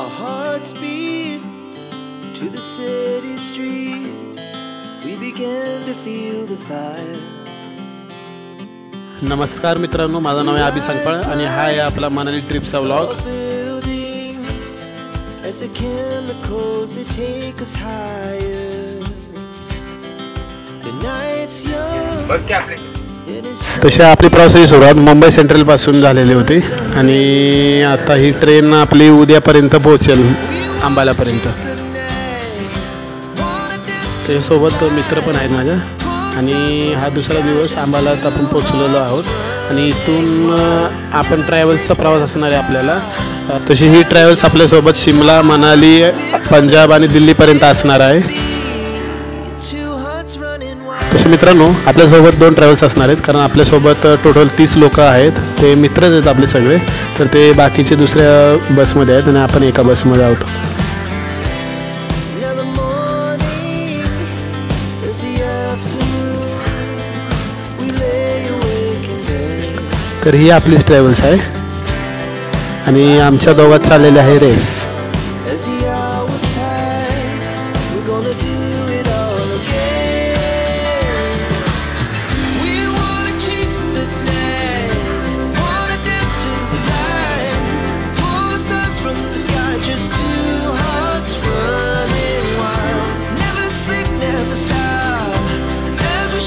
Our hearts beat to the city streets. We began to feel the fire. नमस्कार मित्रांनो, माझं नाव आहे अभि संगपाळ आणि हा आहे आपला मनाली ट्रिपचा व्लॉग. तशी आपली प्रवासाची सुरुवात मुंबई सेंट्रल पासून झालेली होती आणि आता ही ट्रेन आपली उद्यापर्यंत पोहोचेल अंबालापर्यंत. त्याच्यासोबत मित्र पण आहेत माझ्या आणि हा दुसरा दिवस अंबालात आपण पोचलेलो आहोत आणि इथून आपण ट्रॅव्हल्सचा प्रवास असणार आहे आपल्याला. तशी ही ट्रॅव्हल्स आपल्यासोबत शिमला, मनाली, पंजाब आणि दिल्लीपर्यंत असणार आहे. तसे मित्रांनो, आपल्यासोबत 2 ट्रॅव्हल्स असणार आहेत कारण आपल्यासोबत टोटल 30 लोक आहेत. ते मित्रच आहेत आपले सगळे, तर ते बाकीचे दुसऱ्या बसमध्ये आहेत आणि आपण एका बसमध्ये आहोत. तर ही आपलीच ट्रॅव्हल्स आहे आणि आमच्या दोघात चाललेली आहे रेस.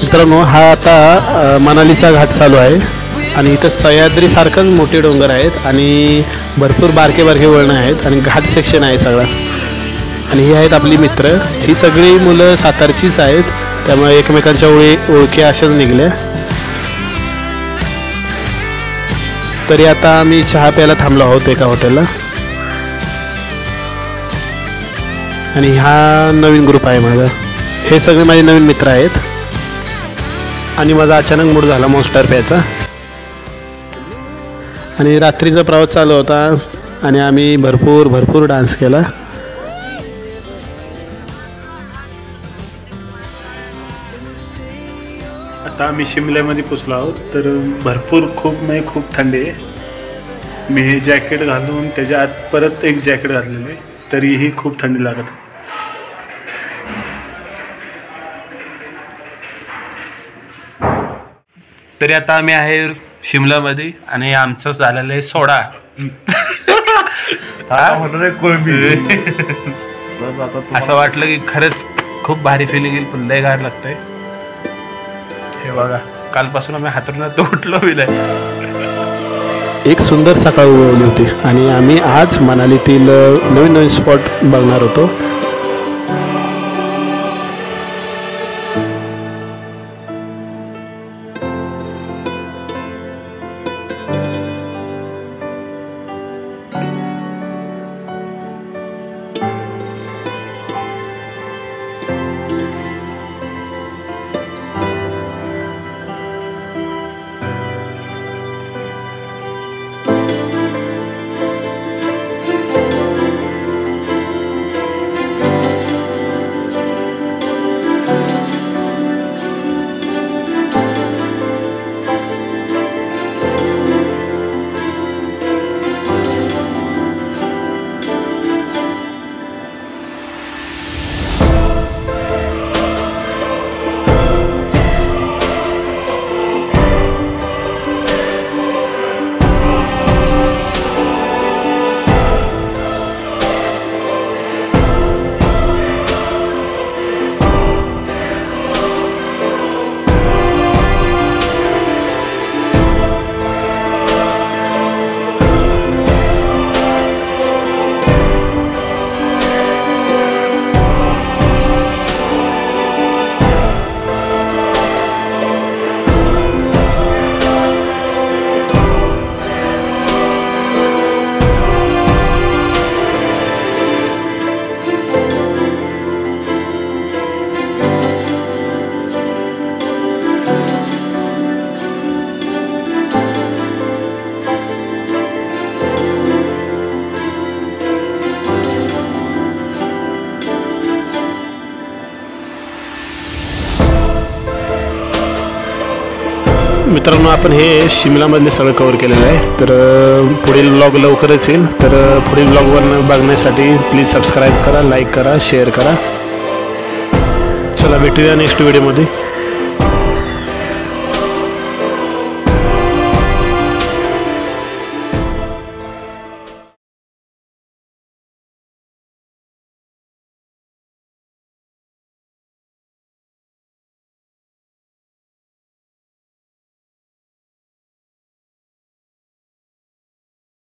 मित्रांनो, हा आता मनालीचा घाट चालू आहे आणि इथं सह्याद्रीसारखंच मोठे डोंगर आहेत आणि भरपूर बारके बारके वळणं आहेत आणि घाट सेक्शन आहे सगळा. आणि ही आहेत आपली मित्र. ही सगळी मुलं सातारचीच आहेत, त्यामुळे एकमेकांच्या ओळखी अशाच निघल्या. तरी आता आम्ही चहा प्यायला थांबलो आहोत एका हॉटेलला आणि हा नवीन ग्रुप आहे माझा. हे सगळे माझे नवीन मित्र आहेत आणि माझा अचानक मूड झाला मॉन्स्टर प्यायचा. आणि रात्रीचा प्रवास चालू होता आणि आम्ही भरपूर डान्स केला. आता आम्ही शिमल्यामध्ये पोचलो आहोत. तर खूप थंडी आहे. मी हे जॅकेट घालून त्याच्या आत परत एक जॅकेट घातलेलं आहे, तरीही खूप थंडी लागत. तरी आता आम्ही आहे शिमलामध्ये आणि आमचं झालेलं आहे सोडा. असं वाटलं की खरंच खूप भारी फिलिंग येईल, पण लय गार लागतंय. हे बघा, कालपासून आम्ही हातरुणात उठलो एक सुंदर सकाळ उगवली होती आणि आम्ही आज मनालीतील नवीन स्पॉट बघणार होतो. मित्रांनो आपण हे शिमलामधले सगळं कव्हर केलेलं आहे. तर पुढील व्लॉग लवकरच येईल. तर पुढील व्लॉगवर बघण्यासाठी प्लीज सबस्क्राईब करा, लाईक करा, शेअर करा. चला भेटूया नेक्स्ट व्हिडिओमध्ये.